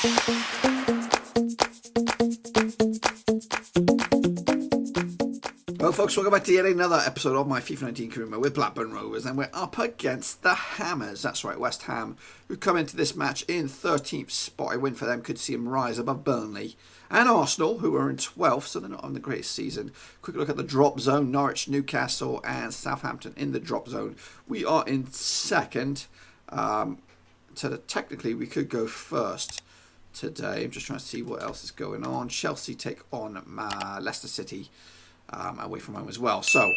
Well, folks, welcome back to yet another episode of my FIFA 19 career mode with Blackburn Rovers, and we're up against the Hammers. That's right, West Ham, who come into this match in 13th spot. A win for them could see them rise above Burnley and Arsenal, who are in 12th, so they're not on the greatest season. Quick look at the drop zone: Norwich, Newcastle, and Southampton in the drop zone. We are in second, so technically we could go first today. I'm just trying to see what else is going on. Chelsea take on Leicester City. Away from home as well, so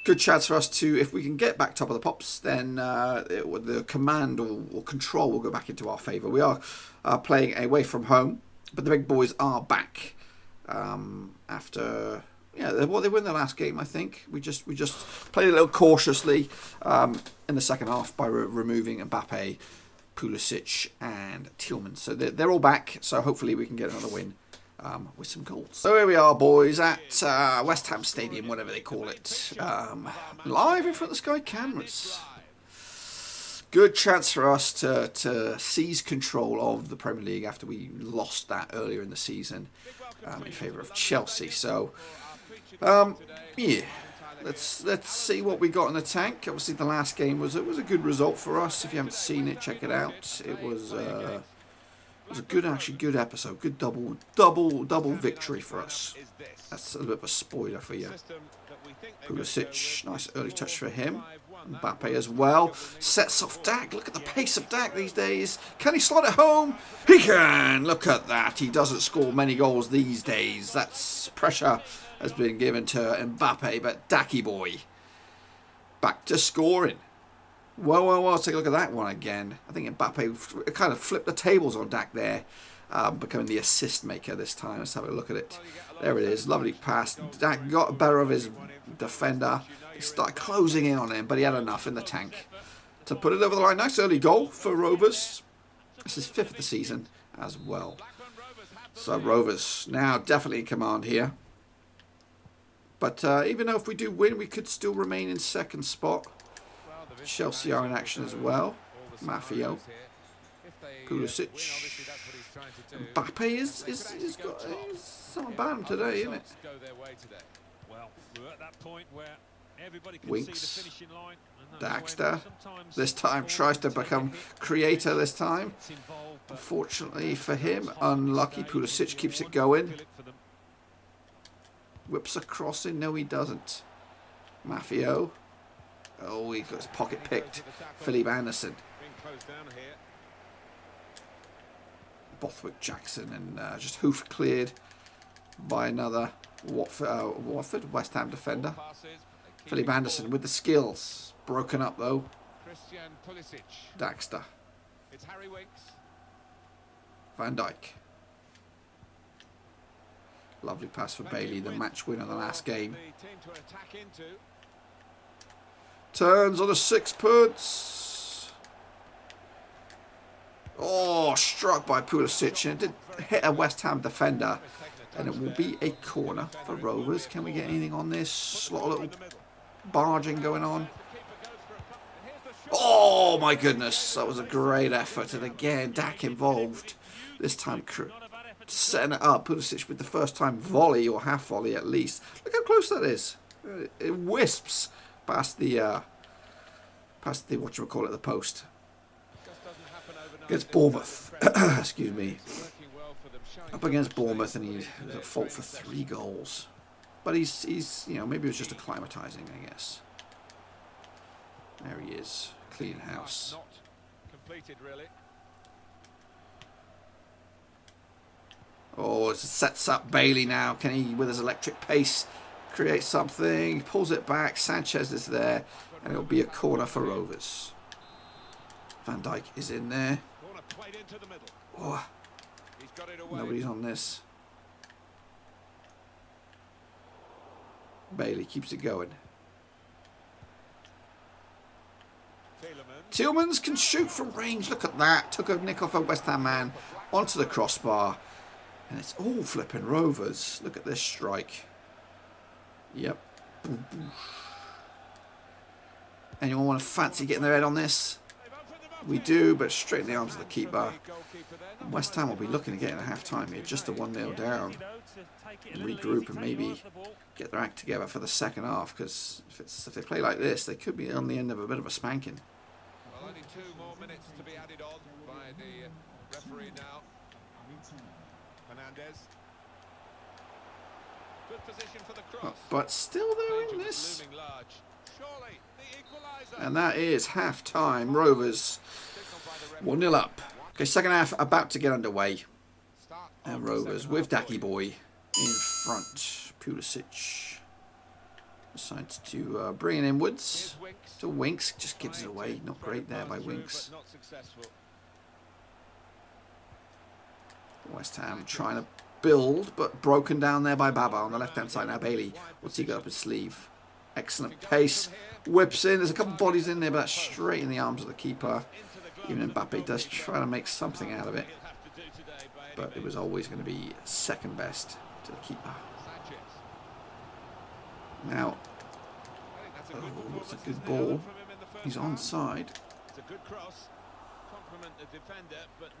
good chance for us to, if we can get back top of the pops, then the command or control will go back into our favour. We are playing away from home, but the big boys are back after they win their last game. I think we just played a little cautiously in the second half by removing Mbappe, Pulisic and Tielemans, so they're all back, so hopefully we can get another win with some goals. So here we are, boys, at West Ham Stadium, whatever they call it, live in front of the Sky cameras. Good chance for us to seize control of the Premier League after we lost that earlier in the season in favour of Chelsea. So yeah, let's see what we got in the tank. Obviously the last game was a good result for us. If you haven't seen it, check it out. It was a good episode, good double victory for us. That's a little bit of a spoiler for you. Pulisic, nice early touch for him. Mbappe as well. Sets off Dack. Look at the pace of Dack these days. Can he slot it home? He can. Look at that. He doesn't score many goals these days. That's pressure has been given to Mbappe, but Dacky boy back to scoring. Well, take a look at that one again. I think Mbappe kind of flipped the tables on Dack there, becoming the assist maker this time. Let's have a look at it. There it is. Lovely pass. Dack got better of his defender. He started closing in on him, but he had enough in the tank to put it over the line. Nice early goal for Rovers. This is 5th of the season as well. So Rovers now definitely in command here. But even though if we do win, we could still remain in second spot. Chelsea are in action as well. Mafio, Pulisic, Mbappe is got something about him today, isn't it? Winks, Daxter. This time tries to become creator. This time, unfortunately for him, unlucky. Pulisic keeps it going. Whips a crossing. No, he doesn't. Mafio. Oh, he got his pocket picked. Philippe Anderson. Bothwick Jackson, and just hoof cleared by another Watford West Ham defender. Philippe Anderson with the skills. Broken up though. Daxter. Van Dijk. Lovely pass for Bailey, the match winner of the last game. Turns on the sixpence. Oh, struck by Pulisic, and it did hit a West Ham defender, and it will be a corner for Rovers. Can we get anything on this? A little barging going on. Oh my goodness, that was a great effort, and again Dack involved. This time setting it up. Pulisic with the first time volley, or half volley at least. Look how close that is. It wisps past the the post. Against Bournemouth. Excuse me. Up against Bournemouth, and he's at fault for 3 goals. But he's maybe it was just acclimatizing, I guess. There he is. Clean house. Oh, it sets up Bailey now. Can he, with his electric pace, create something? Pulls it back. Sanchez is there. And it'll be a corner for Rovers. Van Dijk is in there. Oh, nobody's on this. Bailey keeps it going. Tielemans can shoot from range. Look at that. Took a nick off a West Ham man onto the crossbar. And it's all flipping Rovers. Look at this strike. Yep. Anyone want to fancy getting their head on this? We do, but straight in the arms of the keeper. And West Ham will be looking to get in a half-time here, just a 1-0 down. Regroup and maybe get their act together for the second half, because if they play like this, they could be on the end of a bit of a spanking. Well, only 2 more minutes to be added on by the referee now. Fernandez. Good position for the cross. But still they're in this. And that is half-time. Rovers 1-0 up. Okay, second half about to get underway. And Rovers with Dacky boy in front. Pulisic decides to bring it inwards to Winks. Just gives it away. Not great there by Winks. West Ham trying to build, but broken down there by Baba on the left-hand side. Now Bailey, what's he got up his sleeve? Excellent pace. Whips in. There's a couple of bodies in there, but that's straight in the arms of the keeper. Even Mbappe does try to make something out of it. But it was always going to be second best to the keeper. Now, oh, it's a good ball. He's onside.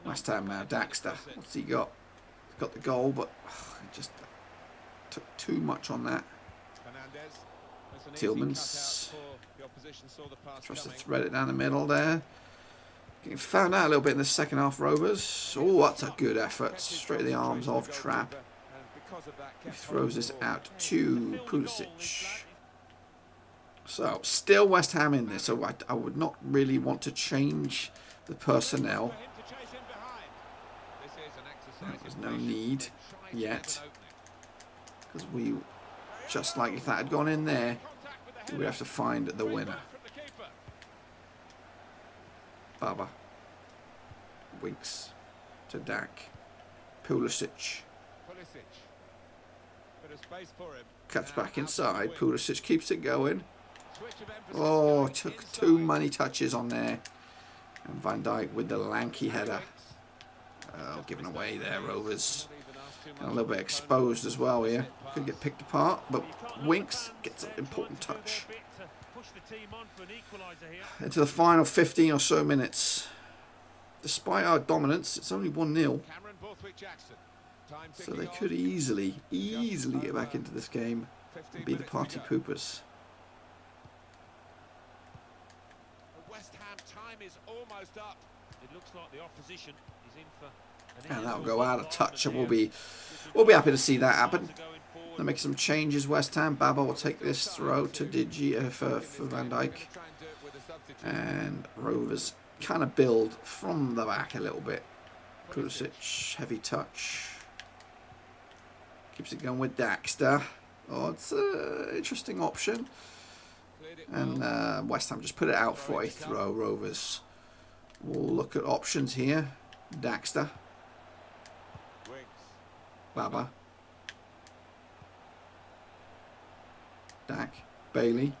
West Ham now, Daxter. What's he got? He's got the goal, but it just took too much on that. Tillman's tries to thread it down the middle there. Getting found out a little bit in the second half, Rovers. Oh, that's a good effort. Straight in the arms of Trapp. He throws this out to Pulisic. So, still West Ham in this. So I would not really want to change the personnel. There's no need yet. Because we, just like if that had gone in there, we would have to find the winner. Baba. Winks to Dack. Pulisic. Cuts back inside. Pulisic keeps it going. Oh, took too many touches on there. And Van Dijk with the lanky header. Oh, given away there, Rovers. And a little bit exposed as well here. Could get picked apart, but Winks gets an important touch. Into the final 15 or so minutes. Despite our dominance, it's only 1-0. So they could easily get back into this game and be the party poopers. West Ham time is almost up. It looks like the opposition is in for, and that'll go out of touch, and we'll be happy to see that happen. They'll make some changes. West Ham. Baba will take this throw to Digi for Van Dijk, and Rovers kind of build from the back a little bit. Pulisic, heavy touch. Keeps it going with Daxter. Oh, it's an interesting option. And West Ham just put it out for a throw. Rovers will look at options here. Daxter. Baba. Dack. Bailey.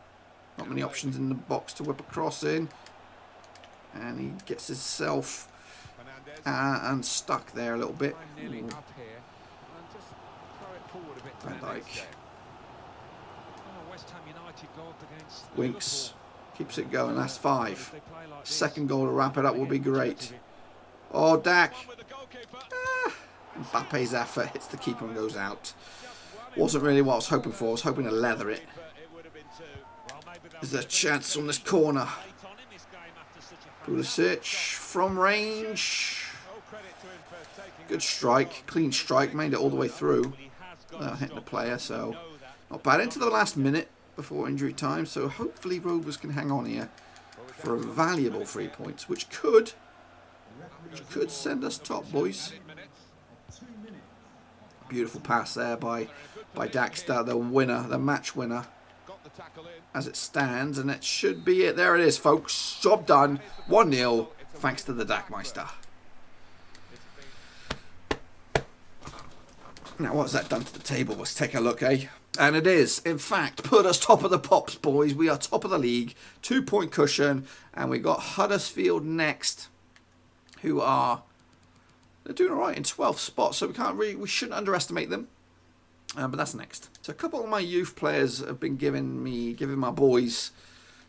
Not many options in the box to whip a cross in. And he gets himself unstuck there a little bit. Van Dijk. Winks keeps it going. That's 5. Second goal to wrap it up will be great. Oh, Dack. Mbappe's effort hits the keeper and goes out. Wasn't really what I was hoping for. I was hoping to leather it. There's a chance on this corner. Pulisic from range. Good strike. Clean strike. Made it all the way through. Hitting the player, so not bad. Into the last minute before injury time, so hopefully Rovers can hang on here for a valuable 3 points, which could send us top, boys. Beautiful pass there by Daxter, the winner, the match winner, as it stands, and it should be it. There it is, folks. Job done. 1-0, thanks to the Dackmeister. Now, what's that done to the table? Let's take a look, eh? And it is, in fact, put us top of the pops, boys. We are top of the league. 2-point cushion. And we got Huddersfield next, who are, they're doing all right in 12th spot. So we shouldn't underestimate them. But that's next. So a couple of my youth players have been giving my boys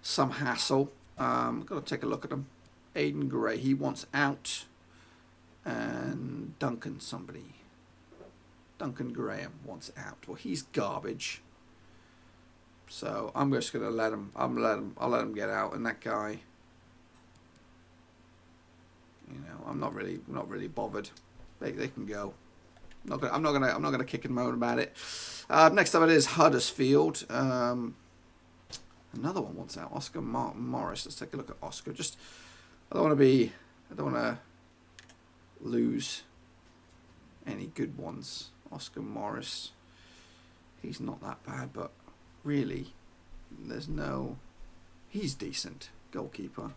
some hassle. Got to take a look at them. Aiden Gray, he wants out. And Duncan somebody. Duncan Graham wants out. Well, he's garbage. So I'm just gonna let him. I'll let him get out. And that guy, you know, I'm not really bothered. They can go. I'm not gonna kick and moan about it. Next up it is Huddersfield. Another one wants out. Oscar Morris. Let's take a look at Oscar. I don't want to lose any good ones. Oscar Morris. He's not that bad, but really, he's decent. Goalkeeper.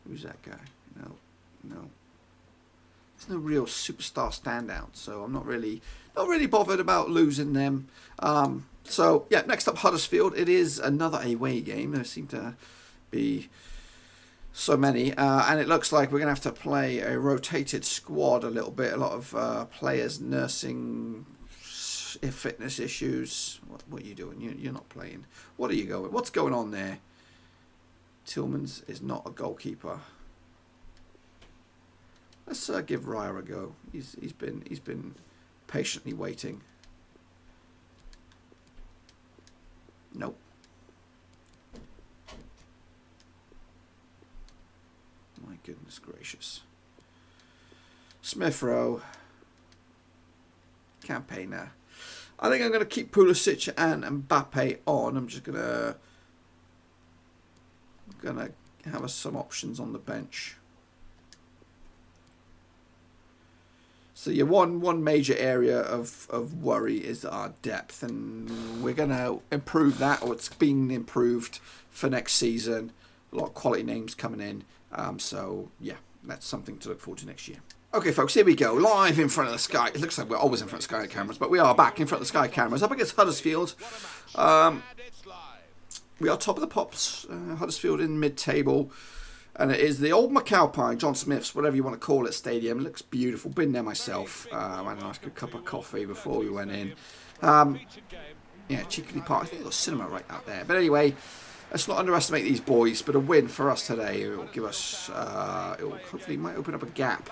Who's that guy? No. There's no real superstar standout, so I'm not really bothered about losing them. So yeah, next up Huddersfield. It is another away game. There seem to be so many, and it looks like we're gonna have to play a rotated squad a little bit. A lot of players nursing fitness issues. What are you doing? You're not playing. What are you going? What's going on there? Tillmans is not a goalkeeper. Let's give Ryer a go. He's been patiently waiting. Nope. My goodness gracious. Smith Rowe. Campaigner. I think I'm going to keep Pulisic and Mbappe on. I'm just gonna have some options on the bench. So yeah, one major area of worry is our depth, and we're going to improve that, or it's been improved for next season. A lot of quality names coming in. So yeah, that's something to look forward to next year. Okay, folks, here we go. Live in front of the Sky. It looks like we're always in front of Sky cameras, but we are back in front of the Sky cameras. Up against Huddersfield. We are top of the pops. Huddersfield in mid-table. And it is the old Macalpine, John Smith's, whatever you want to call it, stadium. It looks beautiful. Been there myself. I had a nice good cup of coffee before we went in. Yeah, Cheekily Park. I think there's a cinema right out there. But anyway, let's not underestimate these boys. But a win for us today. It will give us, hopefully might open up a gap.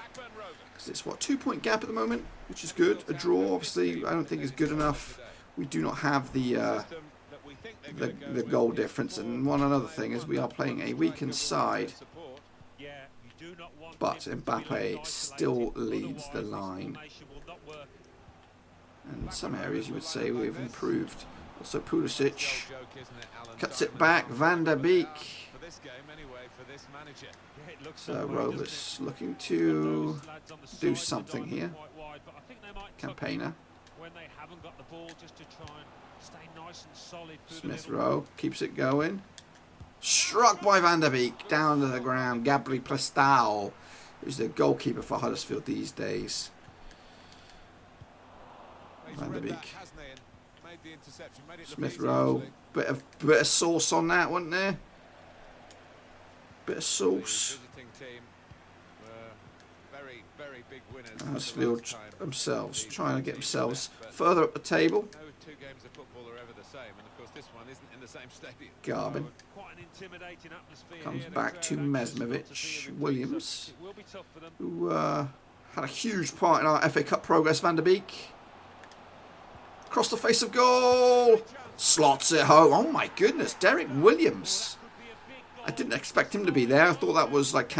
Because it's, what, 2-point gap at the moment, which is good. A draw, obviously, I don't think is good enough. We do not have the goal difference. And one another thing is we are playing a weakened side. But Mbappe still leads the line. And in some areas you would say we've improved. Also Pulisic cuts it back. Van der Beek. So Rovers looking to do something here. Campaigner. Smith Rowe keeps it going. Struck by Van der Beek down to the ground. Gabri Plastao, who's the goalkeeper for Huddersfield these days. Van der Beek. Smith Rowe. Bit of sauce on that, wasn't there? Bit of sauce. Huddersfield themselves trying to get themselves further up the table. Garbin comes back to Mesmovic. Williams, who had a huge part in our FA Cup progress. Van der Beek across the face of goal, slots it home. Oh my goodness, Derek Williams. I didn't expect him to be there. I thought that was like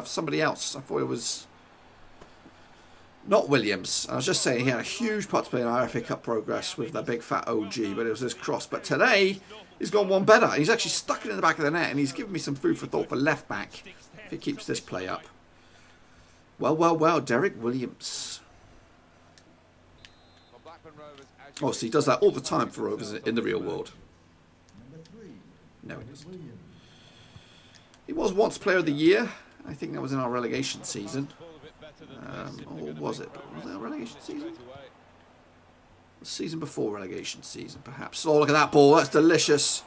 somebody else. I thought it was not Williams. I was just saying he had a huge part to play in our FA Cup progress with that big fat OG, but it was this cross. But today, he's gone one better. He's actually stuck it in the back of the net, and he's given me some food for thought for left back if he keeps this play up. Well, Derek Williams. Obviously, he does that all the time for Rovers in the real world. No, he doesn't. He was once Player of the Year. I think that was in our relegation season. Or was it? Was that a relegation season? The season before relegation season, perhaps. Oh, look at that ball. That's delicious.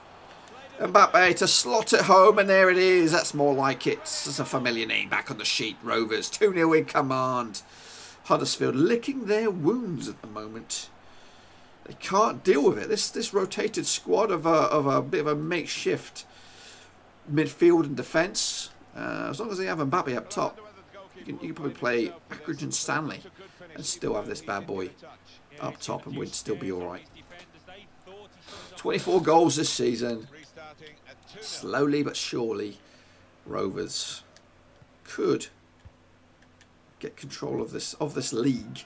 Mbappe to slot it home, and there it is. That's more like it. It's a familiar name back on the sheet. Rovers 2-0 in command. Huddersfield licking their wounds at the moment. They can't deal with it. This rotated squad of a bit of a makeshift midfield and defence. As long as they have Mbappe up top, you can probably play Ackridge and Stanley and still have this bad boy up top, and we'd still be all right. 24 goals this season. Slowly but surely, Rovers could get control of this league.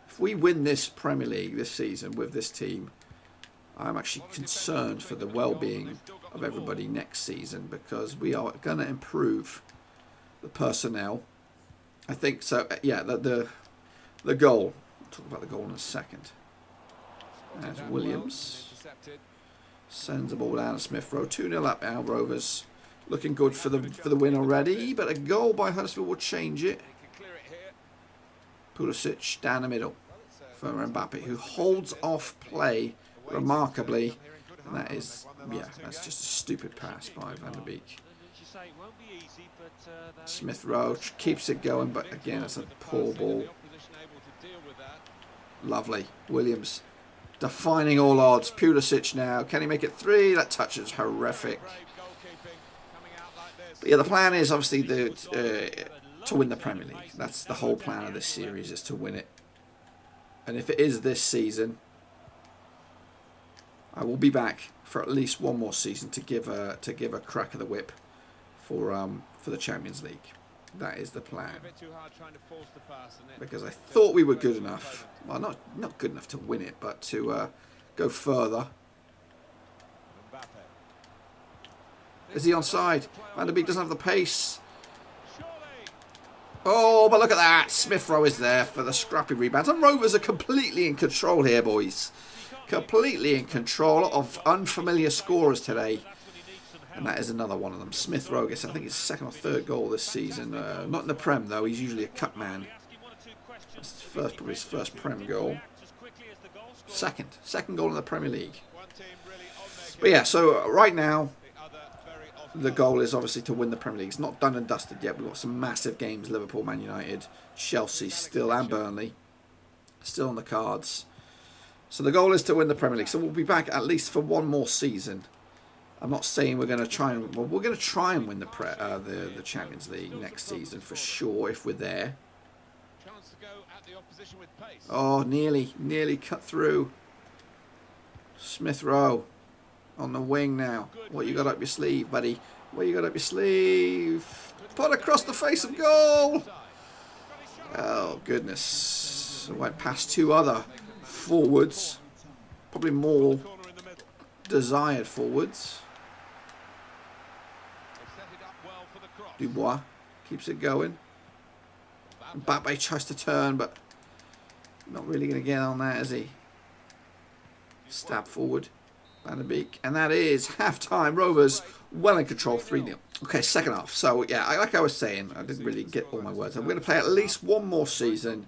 If we win this Premier League this season with this team, I'm actually concerned for the well-being of everybody next season, because we are going to improve the personnel. I think so. Yeah, the goal. We'll talk about the goal in a second. There's Williams. Sends the ball down to Smith Rowe. 2-0 up now, Rovers. Looking good for the win already, but a goal by Huddersfield will change it. Pulisic down the middle for Mbappe, who holds off play remarkably. And that is, yeah, that's just a stupid pass by Van der Beek. Smith Rowe keeps it going, but again, it's a poor ball. Lovely. Williams defining all odds. Pulisic now. Can he make it 3? That touch is horrific. But yeah, the plan is obviously to win the Premier League. That's the whole plan of this series, is to win it. And if it is this season, I will be back for at least one more season to give a crack of the whip for the Champions League. That is the plan. Because I thought we were good enough. Well, not good enough to win it, but to go further. Is he onside? Van der Beek doesn't have the pace. Oh, but look at that. Smith Rowe is there for the scrappy rebounds. And Rovers are completely in control here, boys. Completely in control of unfamiliar scorers today. And that is another one of them. Smith Rowe gets, I think, his second or third goal this season. Not in the Prem, though. He's usually a cut man. That's probably his first Prem goal. Second goal in the Premier League. But yeah, so right now, the goal is obviously to win the Premier League. It's not done and dusted yet. We've got some massive games. Liverpool, Man United, Chelsea still, and Burnley still on the cards. So the goal is to win the Premier League. So we'll be back at least for one more season. I'm not saying we're going to try and... Well, we're going to try and win the Champions League next season for sure, if we're there. Oh, nearly cut through. Smith Rowe on the wing now. What you got up your sleeve, buddy? What you got up your sleeve? Put across the face of goal. Oh, goodness. Went past two other forwards. Probably more desired forwards. Dubois keeps it going. Mbappe tries to turn, but not really going to get on that, is he? Stab forward. Van der Beek. And that is half-time. Rovers well in control, 3-0. Okay, second half. So, yeah, like I was saying, I didn't really get all my words. I'm going to play at least one more season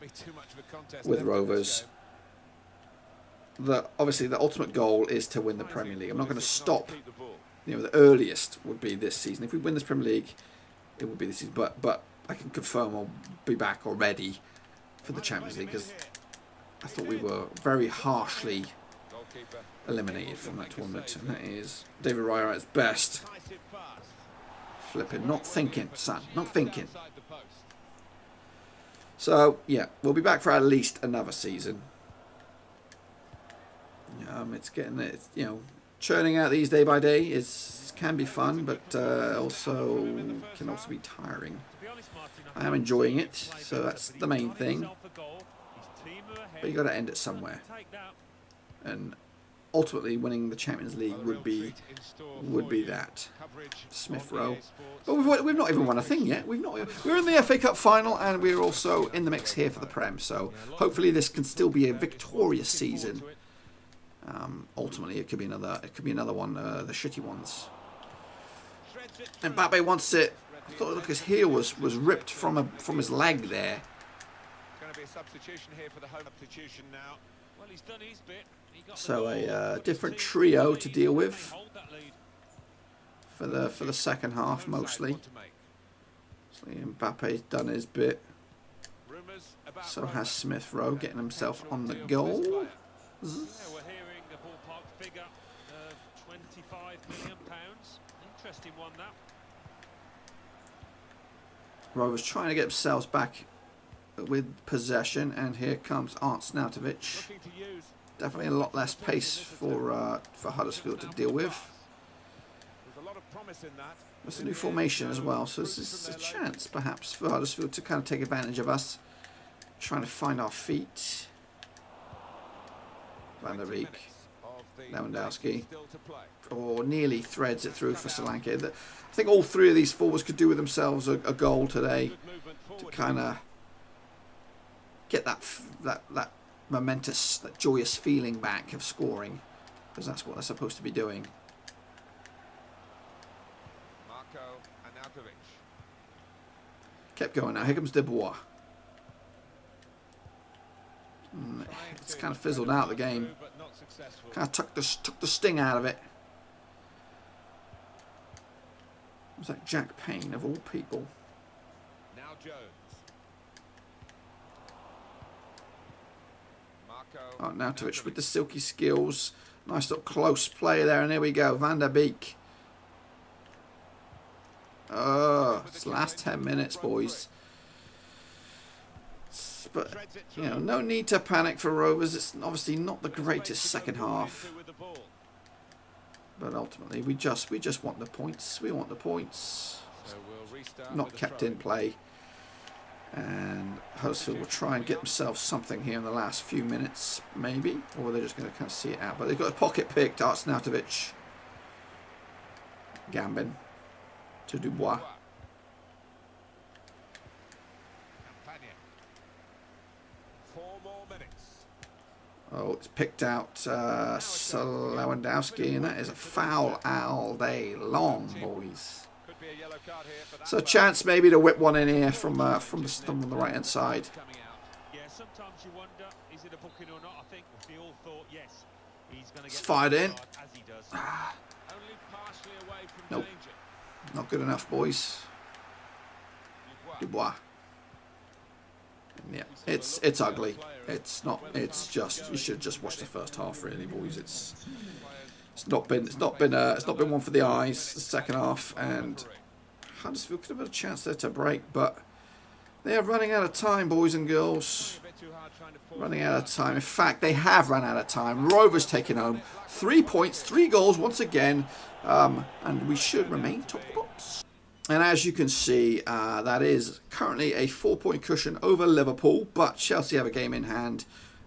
with Rovers. Obviously, the ultimate goal is to win the Premier League. I'm not going to stop. You know, the earliest would be this season. If we win this Premier League, it would be this season. But I can confirm I'll be back already for the Champions League, because I thought we were very harshly eliminated from that tournament. And that is David Raya at his best. Flipping, not thinking, son, not thinking. So, yeah, we'll be back for at least another season. It's getting, you know, churning out these day by day can be fun, but can also be tiring. I am enjoying it, so that's the main thing. But you got to end it somewhere, and ultimately winning the Champions League would be that. Smith Rowe. But we've not even won a thing yet. We're in the FA Cup final, and we're also in the mix here for the Prem. So hopefully this can still be a victorious season. Ultimately, it could be another one, the shitty ones. And Mbappe wants it. I thought, look, his heel was ripped from his leg there. Going to be a substitution here for the home substitution now. Well, he's done his bit. So a different trio to deal with for the second half mostly. So Mbappe's done his bit. So has Smith Rowe getting himself on the goal. Yeah, we're hearing a ballpark figure of £25 million. Interesting one, that. Rovers trying to get themselves back with possession, and here comes Art Snautovic. Definitely a lot less pace for Huddersfield to deal with. It's a new formation as well, so this is a chance perhaps for Huddersfield to kind of take advantage of us trying to find our feet. Van der Beek, Lewandowski, or nearly threads it through for Solanke. I think all three of these forwards could do with themselves a goal today to kind of get that momentous, that joyous feeling back of scoring, because that's what they're supposed to be doing. Kept going now. Here comes Dubois. It's kind of fizzled out the game. Kind of took the sting out of it. Was that Jack Payne of all people? Now Jones. Oh, Nautovic with the silky skills. Nice little close play there, and here we go. Van der Beek. Oh, it's the last 10 minutes, boys. But, you know, no need to panic for Rovers. It's obviously not the greatest second half. But ultimately, we just want the points. We want the points. Not kept in play. And Huddersfield will try and get themselves something here in the last few minutes, maybe. Or they're just going to kind of see it out. But they've got a pocket picked. Art Snautovic. Gambin. To Dubois. Oh, it's picked out Lewandowski, and that is a foul all day long, boys. So a chance maybe to whip one in here from the stump on the right hand side. Yeah, sometimes you wonder, is it a booking or not? I think we all thought yes. He's going to get fired in. As he does. Only partially away from Nope. danger. Not good enough, boys. Dubois. Yeah, it's ugly. It's not. It's just, you should just watch the first half, really, boys. It's not been one for the eyes. The second half, and Huddersfield could have had a chance there to break, but they are running out of time, boys and girls. Running out of time. In fact, they have run out of time. Rovers taking home 3 points, 3 goals once again, and we should remain top of the pops. And as you can see, that is currently a 4-point cushion over Liverpool, but Chelsea have a game in hand,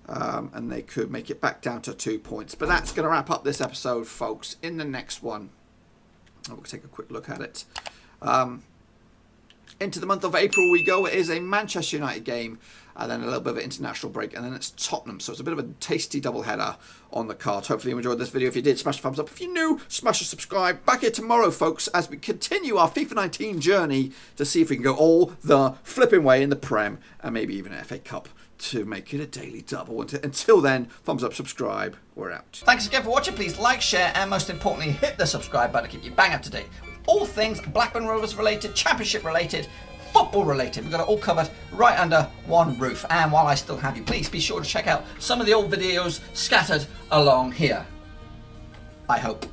and they could make it back down to 2 points. But that's going to wrap up this episode, folks. In the next one, we'll take a quick look at it. Into the month of April we go. It is a Manchester United game, and then a little bit of an international break, and then it's Tottenham. So it's a bit of a tasty double-header on the card. Hopefully you enjoyed this video. If you did, smash the thumbs up. If you're new, smash the subscribe. Back here tomorrow, folks, as we continue our FIFA 19 journey to see if we can go all the flipping way in the Prem, and maybe even an FA Cup to make it a daily double. Until then, thumbs up, subscribe. We're out. Thanks again for watching. Please like, share, and most importantly, hit the subscribe button to keep you bang up to date with all things Blackburn Rovers related, Championship related, football related. We've got it all covered right under one roof. And while I still have you, please be sure to check out some of the old videos scattered along here. I hope.